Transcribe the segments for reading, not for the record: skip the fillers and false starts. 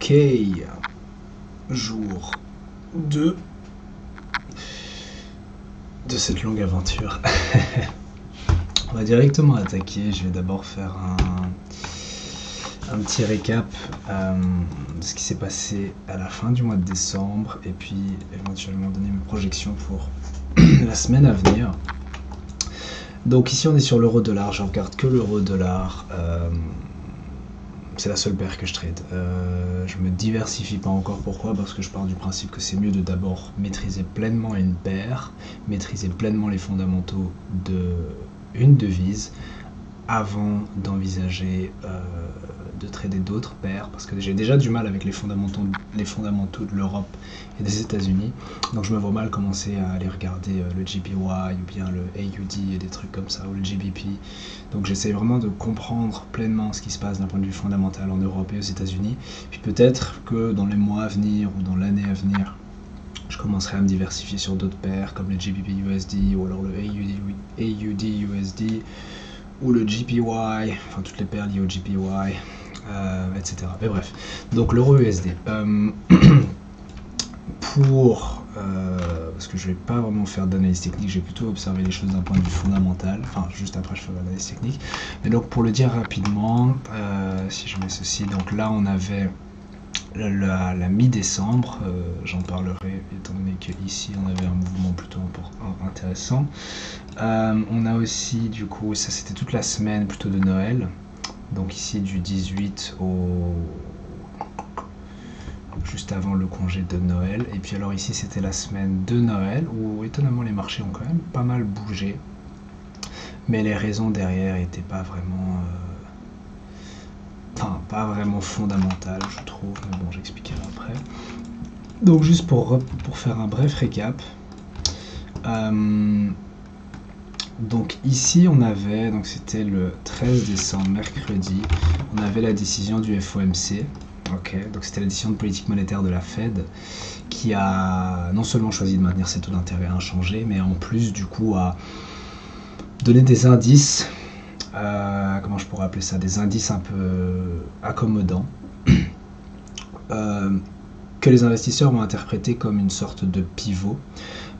Ok, jour 2 de cette longue aventure. On va directement attaquer. Je vais d'abord faire un petit récap de ce qui s'est passé à la fin du mois de décembre et puis éventuellement donner mes projections pour la semaine à venir. Donc ici on est sur l'euro-dollar, je regarde que l'euro-dollar. C'est la seule paire que je trade. Je me diversifie pas encore. Pourquoi? Parce que je pars du principe que c'est mieux de d'abord maîtriser pleinement une paire, maîtriser pleinement les fondamentaux d'une devise avant d'envisager de trader d'autres paires, parce que j'ai déjà du mal avec les fondamentaux de l'Europe et des États-Unis, donc je me vois mal commencer à aller regarder le JPY ou bien le AUD et des trucs comme ça, ou le GBP. Donc j'essaie vraiment de comprendre pleinement ce qui se passe d'un point de vue fondamental en Europe et aux États-Unis, puis peut-être que dans les mois à venir ou dans l'année à venir, je commencerai à me diversifier sur d'autres paires comme le GBP USD ou alors le AUD USD ou le JPY, enfin toutes les paires liées au JPY, etc. Mais bref, donc l'euro USD. Parce que je vais pas vraiment faire d'analyse technique, je vais plutôt observer les choses d'un point de vue fondamental, enfin juste après je ferai l'analyse technique. Mais donc pour le dire rapidement, si je mets ceci, donc là on avait la mi-décembre, j'en parlerai étant donné que ici on avait un mouvement plutôt intéressant. On a aussi du coup, ça c'était toute la semaine plutôt de Noël, donc ici du 18 au juste avant le congé de Noël, et puis alors ici c'était la semaine de Noël où étonnamment les marchés ont quand même pas mal bougé, mais les raisons derrière n'étaient pas vraiment pas vraiment fondamentales je trouve, mais bon j'expliquerai après. Donc juste pour faire un bref récap, donc ici on avait, donc c'était le 13 décembre, mercredi, on avait la décision du FOMC. Ok, donc c'était la décision de politique monétaire de la Fed qui a non seulement choisi de maintenir ses taux d'intérêt inchangés, mais en plus du coup a donné des indices, comment je pourrais appeler ça, des indices un peu accommodants, que les investisseurs ont interprété comme une sorte de pivot.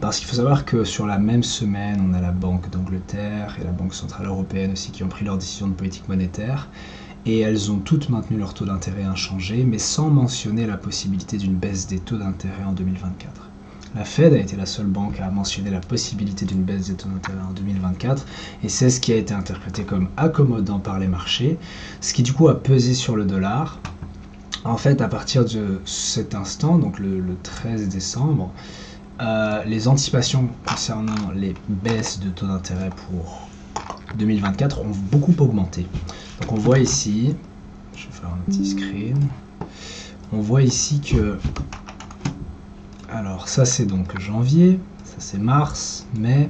Parce qu'il faut savoir que sur la même semaine, on a la Banque d'Angleterre et la Banque Centrale Européenne aussi qui ont pris leur décision de politique monétaire. Et elles ont toutes maintenu leur taux d'intérêt inchangé, mais sans mentionner la possibilité d'une baisse des taux d'intérêt en 2024. La Fed a été la seule banque à mentionner la possibilité d'une baisse des taux d'intérêt en 2024, et c'est ce qui a été interprété comme accommodant par les marchés, ce qui du coup a pesé sur le dollar. En fait, à partir de cet instant, donc le 13 décembre, les anticipations concernant les baisses de taux d'intérêt pour 2024 ont beaucoup augmenté. Donc on voit ici, je vais faire un petit screen, on voit ici que, alors ça c'est donc janvier, ça c'est mars, mai,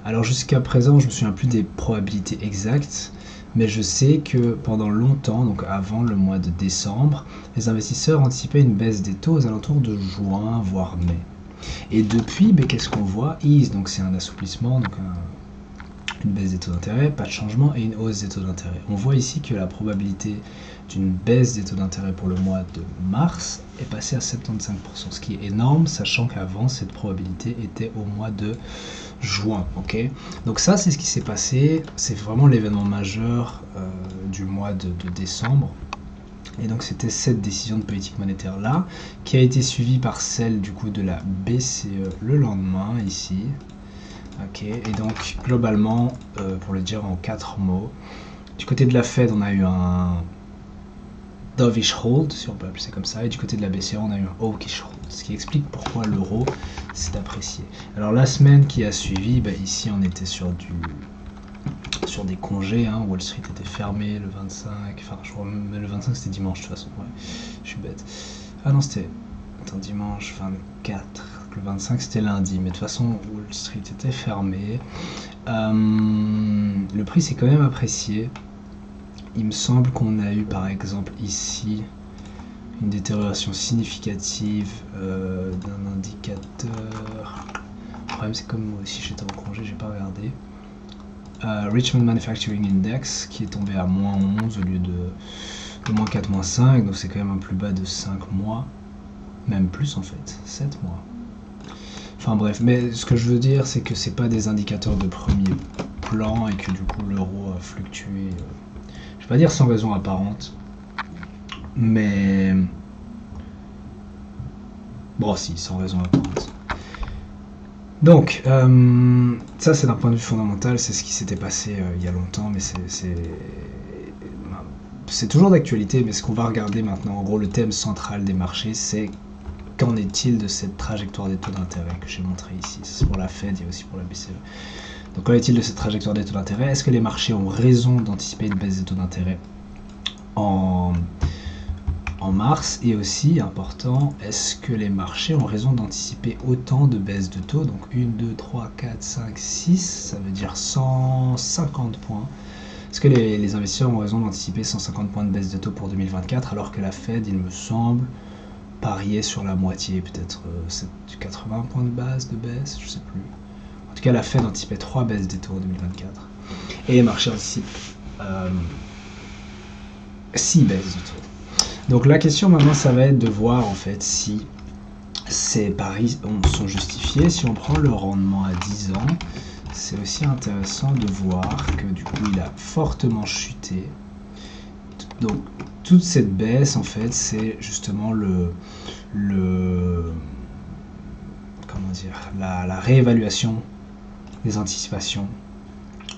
alors jusqu'à présent je me souviens plus des probabilités exactes, mais je sais que pendant longtemps, donc avant le mois de décembre, les investisseurs anticipaient une baisse des taux aux alentours de juin, voire mai. Et depuis, qu'est-ce qu'on voit? Ease, donc c'est un assouplissement, donc une baisse des taux d'intérêt, pas de changement, et une hausse des taux d'intérêt. On voit ici que la probabilité d'une baisse des taux d'intérêt pour le mois de mars est passée à 75%, ce qui est énorme, sachant qu'avant, cette probabilité était au mois de juin. Okay, donc ça, c'est ce qui s'est passé, c'est vraiment l'événement majeur du mois de décembre. Et donc c'était cette décision de politique monétaire là, qui a été suivie par celle du coup de la BCE le lendemain, ici. Ok, et donc globalement, pour le dire en 4 mots, du côté de la Fed, on a eu un dovish hold, si on peut appeler ça comme ça, et du côté de la BCE, on a eu un hawkish hold, ce qui explique pourquoi l'euro s'est apprécié. Alors la semaine qui a suivi, ici on était sur des congés, hein, Wall Street était fermé le 25, enfin je crois mais le 25 c'était dimanche de toute façon, ouais, je suis bête. Ah non c'était, dimanche 24, le 25 c'était lundi, mais de toute façon Wall Street était fermé. Le prix s'est quand même apprécié. Il me semble qu'on a eu par exemple ici une détérioration significative d'un indicateur. Le problème c'est comme moi aussi j'étais en congé, j'ai pas regardé. Richmond Manufacturing Index qui est tombé à -11 au lieu de le moins 4, moins 5, donc c'est quand même un plus bas de 5 mois, même plus en fait, 7 mois. Enfin bref, mais ce que je veux dire, c'est que c'est pas des indicateurs de premier plan et que du coup l'euro a fluctué, je vais pas dire sans raison apparente, mais bon si, sans raison apparente. Donc, ça c'est d'un point de vue fondamental, c'est ce qui s'était passé il y a longtemps, mais c'est toujours d'actualité, mais ce qu'on va regarder maintenant, en gros le thème central des marchés, c'est qu'en est-il de cette trajectoire des taux d'intérêt que j'ai montré ici. C'est pour la Fed et aussi pour la BCE. Donc qu'en est-il de cette trajectoire des taux d'intérêt? Est-ce que les marchés ont raison d'anticiper une baisse des taux d'intérêt en mars? Et aussi, important, est-ce que les marchés ont raison d'anticiper autant de baisses de taux? Donc 1, 2, 3, 4, 5, 6, ça veut dire 150 points. Est-ce que les investisseurs ont raison d'anticiper 150 points de baisse de taux pour 2024 alors que la Fed, il me semble, parier sur la moitié, peut-être 80 points de base de baisse, je sais plus. En tout cas, la Fed anticipait 3 baisses des taux en 2024. Et les marchés anticipent 6 baisses de taux. Donc la question maintenant, ça va être de voir en fait si ces paris sont justifiés. Si on prend le rendement à 10 ans, c'est aussi intéressant de voir que du coup, il a fortement chuté. Donc toute cette baisse, en fait, c'est justement comment dire, la réévaluation des anticipations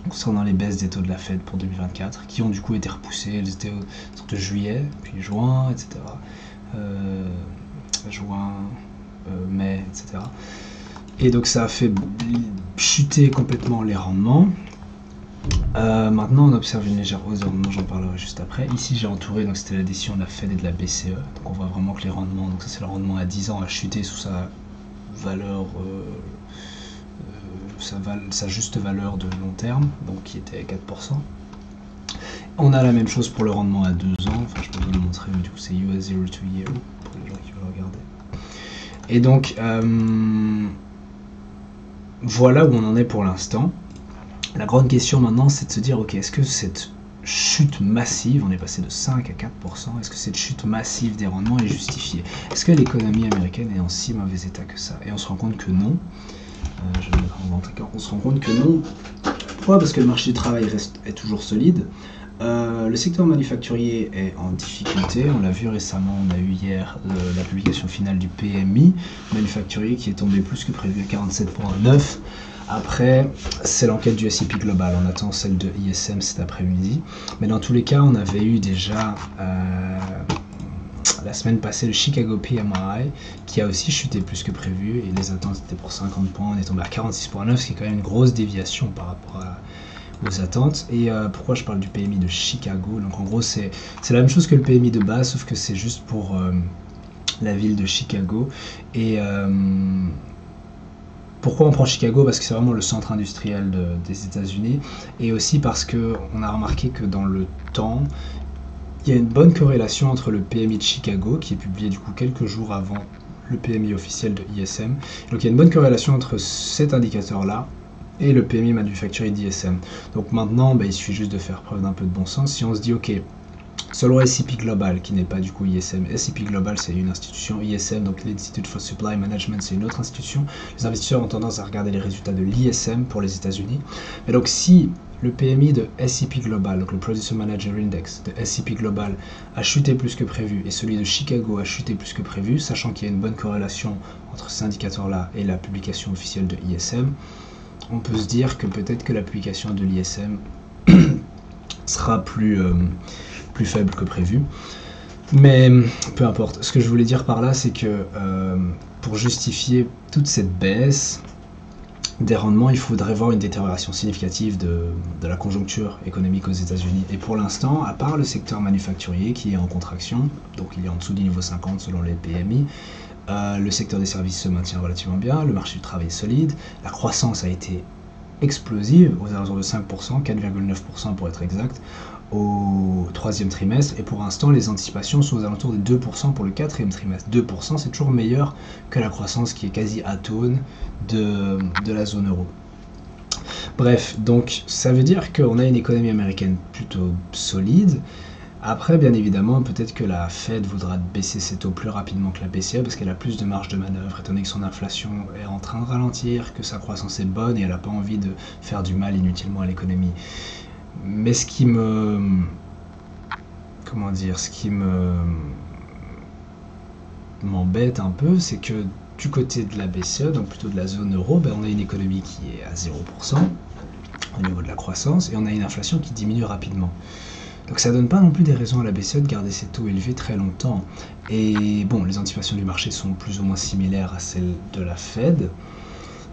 concernant les baisses des taux de la Fed pour 2024, qui ont du coup été repoussées. Elles étaient au de juillet, puis juin, etc. Juin, mai, etc. Et donc ça a fait chuter complètement les rendements. Maintenant, on observe une légère hausse de rendement, j'en parlerai juste après. Ici, j'ai entouré, donc c'était la décision de la Fed et de la BCE. Donc on voit vraiment que les rendements, donc ça c'est le rendement à 10 ans, a chuté sous sa valeur, sa juste valeur de long terme, donc qui était 4%. On a la même chose pour le rendement à 2 ans, enfin je peux vous le montrer, mais du coup c'est US 0 to year, pour les gens qui veulent regarder. Et donc, voilà où on en est pour l'instant. La grande question maintenant, c'est de se dire, ok, est-ce que cette chute massive, on est passé de 5 à 4%, est-ce que cette chute massive des rendements est justifiée? Est-ce que l'économie américaine est en si mauvais état que ça? Et on se rend compte que non. Je vais mettre en grand écart. On se rend compte que non. Pourquoi? Parce que le marché du travail est toujours solide. Le secteur manufacturier est en difficulté, on l'a vu récemment, on a eu hier la publication finale du PMI manufacturier qui est tombé plus que prévu à 47,9. Après, c'est l'enquête du S&P Global, on attend celle de ISM cet après-midi. Mais dans tous les cas, on avait eu déjà la semaine passée le Chicago PMI qui a aussi chuté plus que prévu et les attentes étaient pour 50 points, on est tombé à 46,9, ce qui est quand même une grosse déviation par rapport aux attentes. Et pourquoi je parle du PMI de Chicago? Donc en gros c'est la même chose que le PMI de base, sauf que c'est juste pour la ville de Chicago. Et pourquoi on prend Chicago? Parce que c'est vraiment le centre industriel des États-Unis, et aussi parce que on a remarqué que dans le temps, il y a une bonne corrélation entre le PMI de Chicago, qui est publié du coup quelques jours avant le PMI officiel de ISM. Donc il y a une bonne corrélation entre cet indicateur-là et le PMI manufacturier d'ISM. Donc maintenant, il suffit juste de faire preuve d'un peu de bon sens. Si on se dit, ok, selon S&P Global, qui n'est pas du coup ISM, S&P Global c'est une institution, ISM, donc l'Institute for Supply Management, c'est une autre institution. Les investisseurs ont tendance à regarder les résultats de l'ISM pour les États-Unis. Et donc si le PMI de S&P Global, donc le Producer Manager Index de S&P Global, a chuté plus que prévu et celui de Chicago a chuté plus que prévu, sachant qu'il y a une bonne corrélation entre ces indicateurs-là et la publication officielle de ISM, on peut se dire que peut-être que la publication de l'ISM sera plus faible que prévu. Mais peu importe. Ce que je voulais dire par là, c'est que pour justifier toute cette baisse des rendements, il faudrait voir une détérioration significative de la conjoncture économique aux États-Unis. Et pour l'instant, à part le secteur manufacturier qui est en contraction, donc il est en dessous du niveau 50 selon les PMI, le secteur des services se maintient relativement bien, le marché du travail est solide, la croissance a été explosive aux alentours de 5%, 4,9% pour être exact, au troisième trimestre, et pour l'instant les anticipations sont aux alentours de 2% pour le quatrième trimestre. 2% c'est toujours meilleur que la croissance qui est quasi atone de la zone euro. Bref, donc ça veut dire qu'on a une économie américaine plutôt solide. Après, bien évidemment, peut-être que la Fed voudra baisser ses taux plus rapidement que la BCE parce qu'elle a plus de marge de manœuvre, étant donné que son inflation est en train de ralentir, que sa croissance est bonne et elle n'a pas envie de faire du mal inutilement à l'économie. Mais ce qui me... Comment dire? Ce qui m'embête un peu, c'est que du côté de la BCE, donc plutôt de la zone euro, ben, on a une économie qui est à 0% au niveau de la croissance et on a une inflation qui diminue rapidement. Donc ça donne pas non plus des raisons à la BCE de garder ses taux élevés très longtemps. Et bon, les anticipations du marché sont plus ou moins similaires à celles de la Fed.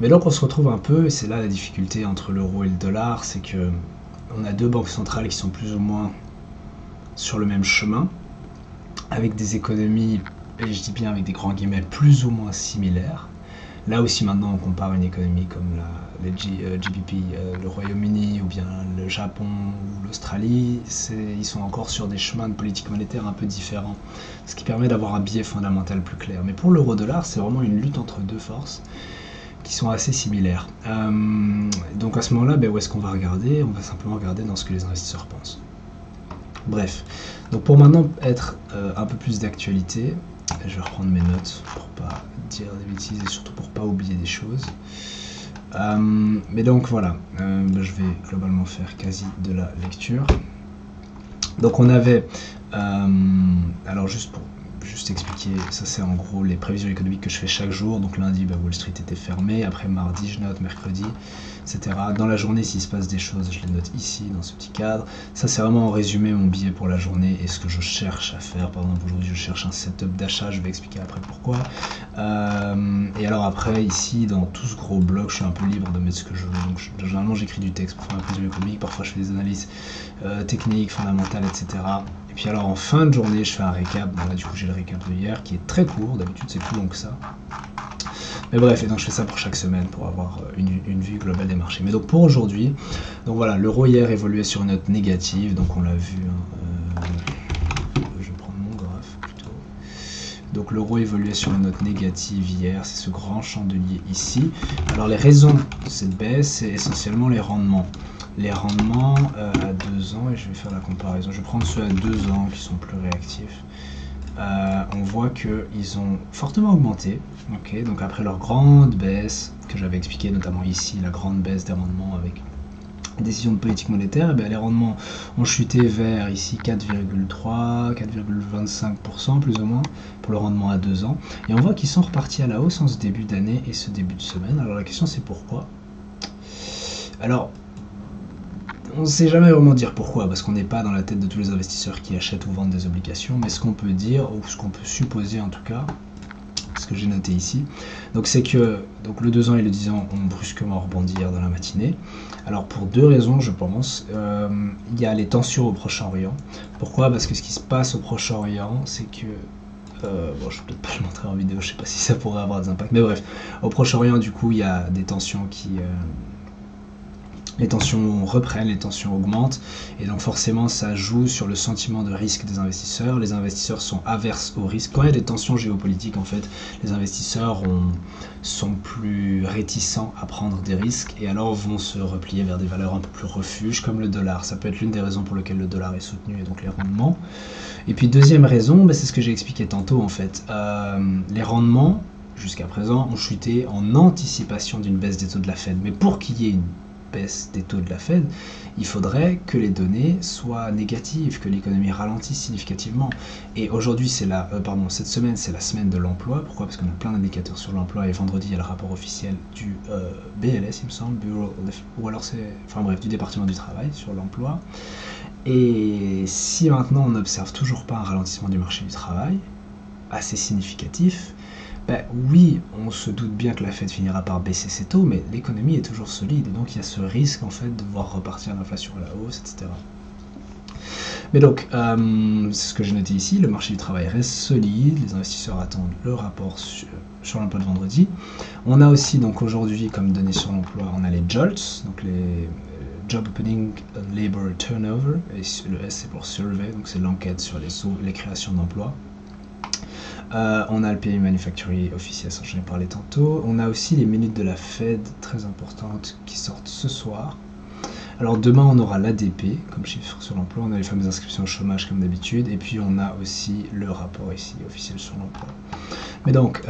Mais donc on se retrouve un peu, et c'est là la difficulté entre l'euro et le dollar, c'est que on a deux banques centrales qui sont plus ou moins sur le même chemin, avec des économies, et je dis bien avec des grands guillemets, plus ou moins similaires. Là aussi maintenant on compare une économie comme les GBP, le Royaume-Uni ou bien le Japon ou l'Australie, ils sont encore sur des chemins de politique monétaire un peu différents, ce qui permet d'avoir un biais fondamental plus clair. Mais pour l'euro-dollar, c'est vraiment une lutte entre deux forces qui sont assez similaires. Donc à ce moment-là, où est-ce qu'on va regarder? On va simplement regarder dans ce que les investisseurs pensent. Bref, donc pour maintenant être un peu plus d'actualité, je vais reprendre mes notes pour pas dire des bêtises et surtout pour pas oublier des choses. Mais donc voilà, je vais globalement faire quasi de la lecture. Donc on avait, alors juste pour expliquer, ça c'est en gros les prévisions économiques que je fais chaque jour. Donc lundi, Wall Street était fermé, après mardi je note, mercredi, etc. Dans la journée, s'il se passe des choses, je les note ici, dans ce petit cadre. Ça c'est vraiment en résumé mon billet pour la journée et ce que je cherche à faire. Par exemple, aujourd'hui je cherche un setup d'achat, je vais expliquer après pourquoi. Et alors après, ici, dans tout ce gros bloc, je suis un peu libre de mettre ce que je veux. Donc généralement j'écris du texte pour faire ma prévision économique, parfois je fais des analyses techniques, fondamentales, etc. Et puis alors en fin de journée, je fais un récap. Bon là du coup j'ai le récap de hier qui est très court, d'habitude c'est plus long que ça. Mais bref, et donc je fais ça pour chaque semaine pour avoir une vue globale des marchés. Mais donc pour aujourd'hui, donc voilà, l'euro hier évoluait sur une note négative, donc on l'a vu. Je vais prendre mon graphe plutôt. Donc l'euro évoluait sur une note négative hier, c'est ce grand chandelier ici. Alors les raisons de cette baisse, c'est essentiellement les rendements. Les rendements à 2 ans, et je vais faire la comparaison, je vais prendre ceux à 2 ans qui sont plus réactifs. On voit qu'ils ont fortement augmenté, okay, donc après leur grande baisse, que j'avais expliqué notamment ici, la grande baisse des rendements avec décision de politique monétaire, les rendements ont chuté vers ici 4,3, 4,25% plus ou moins pour le rendement à 2 ans, et on voit qu'ils sont repartis à la hausse en ce début d'année et ce début de semaine. Alors la question c'est pourquoi? Alors, on ne sait jamais vraiment dire pourquoi, parce qu'on n'est pas dans la tête de tous les investisseurs qui achètent ou vendent des obligations, mais ce qu'on peut dire, ou ce qu'on peut supposer en tout cas, ce que j'ai noté ici, donc c'est que donc le 2 ans et le 10 ans ont brusquement rebondi hier dans la matinée. Alors pour deux raisons je pense, il y a les tensions au Proche-Orient. Pourquoi? Parce que ce qui se passe au Proche-Orient, c'est que bon, je vais peut-être pas le montrer en vidéo, je sais pas si ça pourrait avoir des impacts, mais bref, au Proche-Orient du coup il y a des tensions qui... les tensions reprennent, les tensions augmentent, et donc forcément ça joue sur le sentiment de risque des investisseurs. Les investisseurs sont averses au risque. Quand il y a des tensions géopolitiques, en fait, les investisseurs sont plus réticents à prendre des risques, et alors vont se replier vers des valeurs un peu plus refuges, comme le dollar. Ça peut être l'une des raisons pour lesquelles le dollar est soutenu, et donc les rendements. Et puis deuxième raison, c'est ce que j'ai expliqué tantôt en fait. Les rendements, jusqu'à présent, ont chuté en anticipation d'une baisse des taux de la Fed. Mais pour qu'il y ait une baisse des taux de la Fed, il faudrait que les données soient négatives, que l'économie ralentisse significativement. Et aujourd'hui, cette semaine, c'est la semaine de l'emploi. Pourquoi? Parce qu'on a plein d'indicateurs sur l'emploi, et vendredi, il y a le rapport officiel du BLS, il me semble, ou alors du département du travail sur l'emploi. Et si maintenant on n'observe toujours pas un ralentissement du marché du travail, assez significatif, oui, on se doute bien que la Fed finira par baisser ses taux, mais l'économie est toujours solide, et donc il y a ce risque en fait de voir repartir l'inflation à la hausse, etc. Mais donc, c'est ce que j'ai noté ici, le marché du travail reste solide, les investisseurs attendent le rapport sur l'emploi de vendredi. On a aussi donc aujourd'hui comme données sur l'emploi, on a les JOLTS, donc les Job Opening and Labor Turnover, et le S c'est pour Survey, donc c'est l'enquête sur les créations d'emplois. On a le PMI manufacturier officiel, ça j'en ai parlé tantôt. On a aussi les minutes de la Fed très importantes qui sortent ce soir. Alors demain on aura l'ADP comme chiffre sur l'emploi, on a les fameuses inscriptions au chômage comme d'habitude, et puis on a aussi le rapport ici officiel sur l'emploi. Mais donc,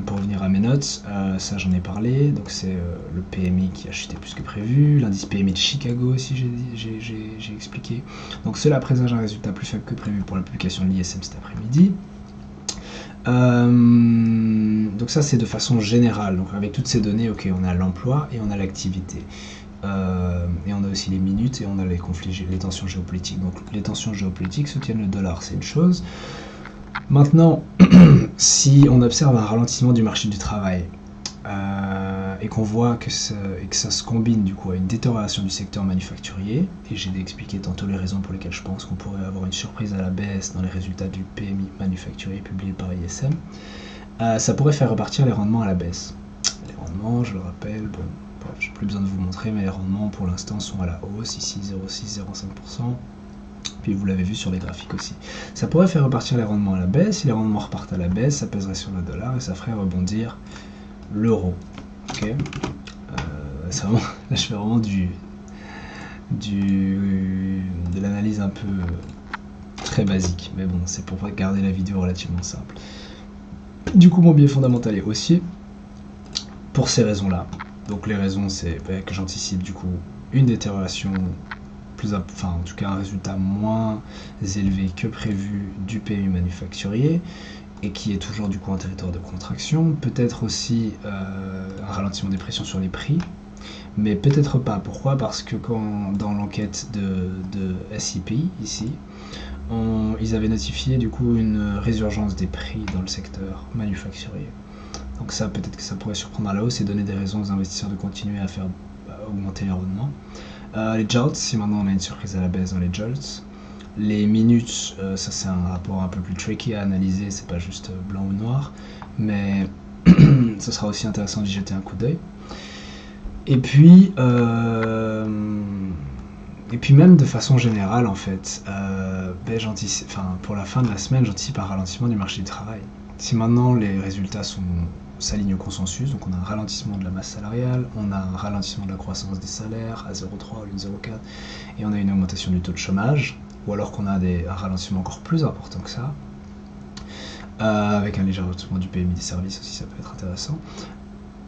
pour revenir à mes notes, ça j'en ai parlé, donc c'est le PMI qui a chuté plus que prévu, l'indice PMI de Chicago aussi j'ai expliqué. Donc cela présage un résultat plus faible que prévu pour la publication de l'ISM cet après-midi. Donc ça c'est de façon générale, donc avec toutes ces données, ok, on a l'emploi et on a l'activité. Et on a aussi les minutes et on a les conflits, les tensions géopolitiques. Donc les tensions géopolitiques soutiennent le dollar, c'est une chose. Maintenant, si on observe un ralentissement du marché du travail et qu'on voit que ça se combine du coup à une détérioration du secteur manufacturier, et j'ai expliqué tantôt les raisons pour lesquelles je pense qu'on pourrait avoir une surprise à la baisse dans les résultats du PMI manufacturier publié par ISM, ça pourrait faire repartir les rendements à la baisse. Les rendements, je le rappelle, bon, je n'ai plus besoin de vous montrer, mais les rendements pour l'instant sont à la hausse, ici 0,6-0,5%. Puis vous l'avez vu sur les graphiques aussi. Ça pourrait faire repartir les rendements à la baisse. Si les rendements repartent à la baisse, ça pèserait sur le dollar et ça ferait rebondir l'euro. Ok. Vraiment, là je fais vraiment de l'analyse un peu très basique. Mais bon, c'est pour garder la vidéo relativement simple. Du coup, mon biais fondamental est haussier pour ces raisons-là. Donc les raisons, c'est que j'anticipe du coup une détérioration enfin en tout cas un résultat moins élevé que prévu du PMI manufacturier et qui est toujours du coup en territoire de contraction, peut-être aussi un ralentissement des pressions sur les prix, mais peut-être pas. Pourquoi? Parce que dans l'enquête de SIPI ici, ils avaient notifié du coup une résurgence des prix dans le secteur manufacturier. Donc ça, peut-être que ça pourrait surprendre à la hausse et donner des raisons aux investisseurs de continuer à faire augmenter les rendements. Les jolts, si maintenant on a une surprise à la baisse dans les jolts. Les minutes, ça c'est un rapport un peu plus tricky à analyser, c'est pas juste blanc ou noir, mais ce sera aussi intéressant d'y jeter un coup d'œil. Et puis même de façon générale en fait, pour la fin de la semaine, j'anticipe un ralentissement du marché du travail. Si maintenant les résultats s'alignent au consensus, donc on a un ralentissement de la masse salariale, on a un ralentissement de la croissance des salaires à 0,3 au lieu de 0,4, et on a une augmentation du taux de chômage, ou alors qu'on a un ralentissement encore plus important que ça, avec un léger ralentissement du PMI des services aussi, ça peut être intéressant,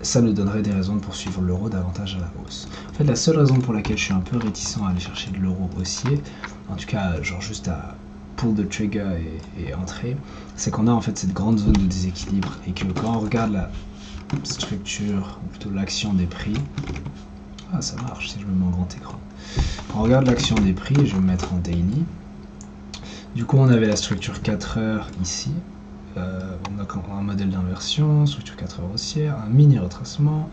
ça nous donnerait des raisons de poursuivre l'euro davantage à la hausse. En fait, la seule raison pour laquelle je suis un peu réticent à aller chercher de l'euro haussier, en tout cas genre juste à pull the trigger et entrer, c'est qu'on a en fait cette grande zone de déséquilibre et que quand on regarde la structure, ou plutôt l'action des prix, ça marche si je me mets en grand écran. Quand on regarde l'action des prix, je vais me mettre en daily, du coup on avait la structure 4 heures ici, on a un modèle d'inversion, structure 4 heures haussière, un mini retracement,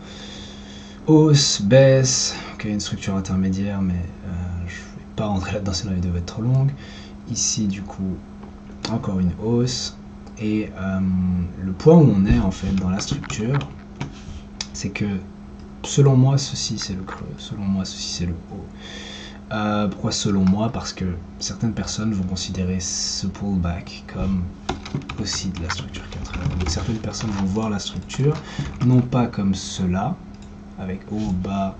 hausse, baisse, ok, une structure intermédiaire, mais je ne vais pas rentrer là-dedans sinon la vidéo va être trop longue. Ici du coup encore une hausse et le point où on est en fait dans la structure, c'est que selon moi ceci c'est le creux, selon moi ceci c'est le haut. Pourquoi selon moi? Parce que certaines personnes vont considérer ce pullback comme aussi de la structure 4 heures. Donc certaines personnes vont voir la structure non pas comme cela avec haut bas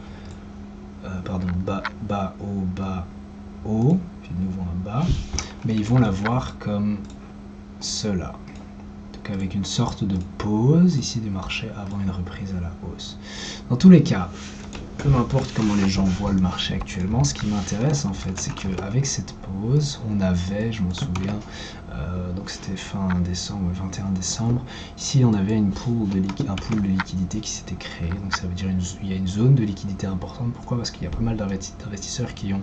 bas haut bas haut, puis de nouveau un bas, mais ils vont la voir comme cela, donc avec une sorte de pause ici du marché avant une reprise à la hausse. Dans tous les cas, peu importe comment les gens voient le marché actuellement, ce qui m'intéresse en fait, c'est qu'avec cette pause, on avait, je m'en souviens, donc c'était fin décembre, 21 décembre, ici on avait un pool de liquidité qui s'était créé, donc ça veut dire qu'il y a une zone de liquidité importante. Pourquoi? Parce qu'il y a pas mal d'investisseurs qui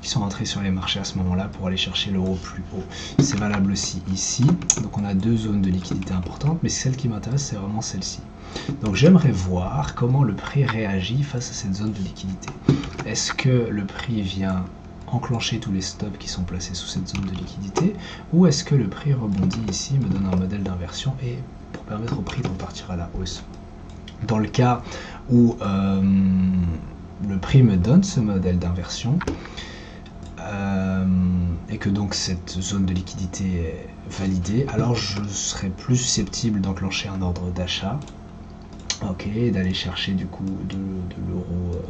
sont rentrés sur les marchés à ce moment-là pour aller chercher l'euro plus haut. C'est valable aussi ici, donc on a deux zones de liquidité importantes, mais celle qui m'intéresse c'est vraiment celle-ci. Donc j'aimerais voir comment le prix réagit face à cette zone de liquidité. Est-ce que le prix vient enclencher tous les stops qui sont placés sous cette zone de liquidité, ou est-ce que le prix rebondit ici, me donne un modèle d'inversion et pour permettre au prix de repartir à la hausse? Dans le cas où le prix me donne ce modèle d'inversion et que donc cette zone de liquidité est validée, alors je serais plus susceptible d'enclencher un ordre d'achat. Ok, d'aller chercher du coup de l'euro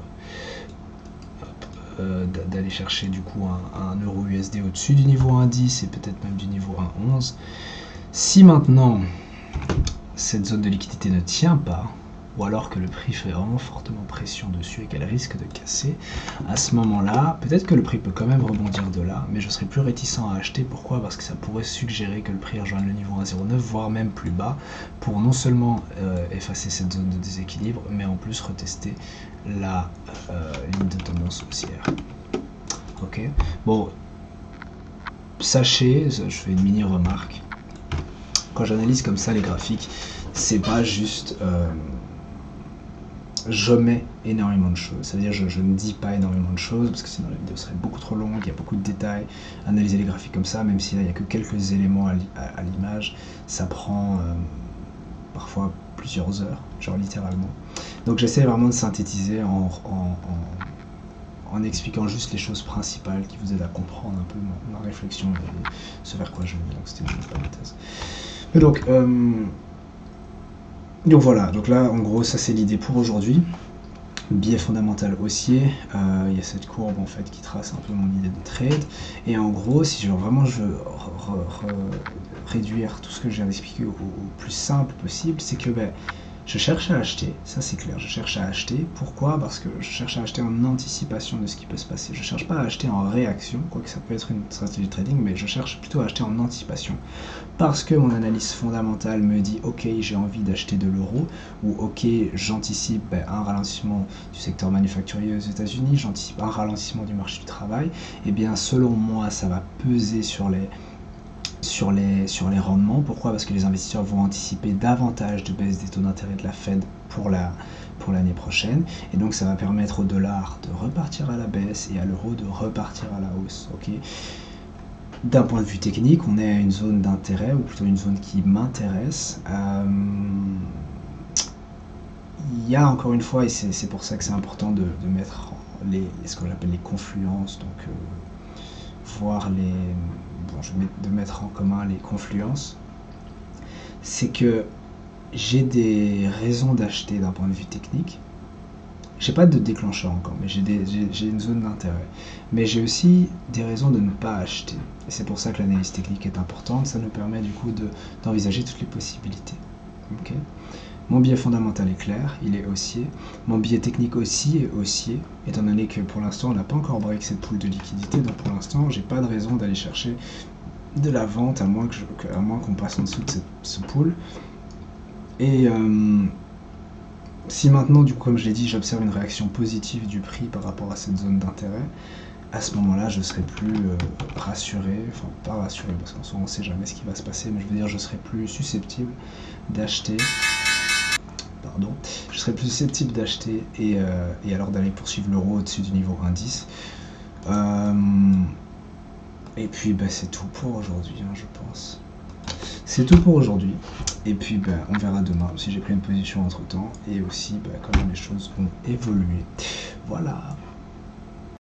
d'aller chercher du coup un euro USD au-dessus du niveau 1,10 et peut-être même du niveau 1,11. Si maintenant cette zone de liquidité ne tient pas, ou alors que le prix fait vraiment fortement pression dessus et qu'elle risque de casser, à ce moment-là, peut-être que le prix peut quand même rebondir de là, mais je serais plus réticent à acheter. Pourquoi? Parce que ça pourrait suggérer que le prix rejoigne le niveau 1,09, voire même plus bas, pour non seulement effacer cette zone de déséquilibre, mais en plus retester la ligne de tendance haussière. Ok. Bon, sachez, je fais une mini remarque, quand j'analyse comme ça les graphiques, c'est pas juste j'omets énormément de choses, c'est-à-dire je ne dis pas énormément de choses parce que sinon la vidéo serait beaucoup trop longue, il y a beaucoup de détails. Analyser les graphiques comme ça, même si là il n'y a que quelques éléments à l'image, ça prend parfois plusieurs heures, genre littéralement. Donc j'essaie vraiment de synthétiser en expliquant juste les choses principales qui vous aident à comprendre un peu ma réflexion et ce vers quoi je vais. Donc c'était une parenthèse. Mais donc voilà, donc là en gros ça c'est l'idée pour aujourd'hui. Biais fondamental haussier, il y a cette courbe en fait qui trace un peu mon idée de trade, et en gros si je veux réduire tout ce que je viens d'expliquer au plus simple possible, c'est que je cherche à acheter, ça c'est clair, je cherche à acheter. Pourquoi? Parce que je cherche à acheter en anticipation de ce qui peut se passer. Je cherche pas à acheter en réaction, quoique ça peut être une stratégie de trading, mais je cherche plutôt à acheter en anticipation. Parce que mon analyse fondamentale me dit ok, j'ai envie d'acheter de l'euro, ou ok, j'anticipe un ralentissement du secteur manufacturier aux États-Unis, j'anticipe un ralentissement du marché du travail, et bien selon moi ça va peser sur les rendements. Pourquoi? Parce que les investisseurs vont anticiper davantage de baisse des taux d'intérêt de la Fed pour l'année prochaine, et donc ça va permettre au dollar de repartir à la baisse et à l'euro de repartir à la hausse. Ok. D'un point de vue technique, on est à une zone d'intérêt, ou plutôt une zone qui m'intéresse. Il y a encore une fois, et c'est pour ça que c'est important de mettre ce que j'appelle les confluences, donc de mettre en commun les confluences, c'est que j'ai des raisons d'acheter d'un point de vue technique. J'ai pas de déclencheur encore, mais j'ai une zone d'intérêt. Mais j'ai aussi des raisons de ne pas acheter. Et c'est pour ça que l'analyse technique est importante, ça nous permet du coup d'envisager toutes les possibilités. Okay. Mon biais fondamental est clair, il est haussier. Mon biais technique aussi est haussier, étant donné que pour l'instant on n'a pas encore break cette pool de liquidité, donc pour l'instant j'ai pas de raison d'aller chercher de la vente à moins qu'on passe en dessous de ce pool. Et si maintenant, du coup, comme je l'ai dit, j'observe une réaction positive du prix par rapport à cette zone d'intérêt, à ce moment-là, je serai plus rassuré, enfin pas rassuré parce qu'en soi on ne sait jamais ce qui va se passer, mais je veux dire, je serai plus susceptible d'acheter. Pardon, je serais plus susceptible d'acheter et alors d'aller poursuivre l'euro au-dessus du niveau 1,10. Et puis c'est tout pour aujourd'hui, hein, je pense. C'est tout pour aujourd'hui. Et puis on verra demain si j'ai pris une position entre temps et aussi comment les choses vont évoluer. Voilà.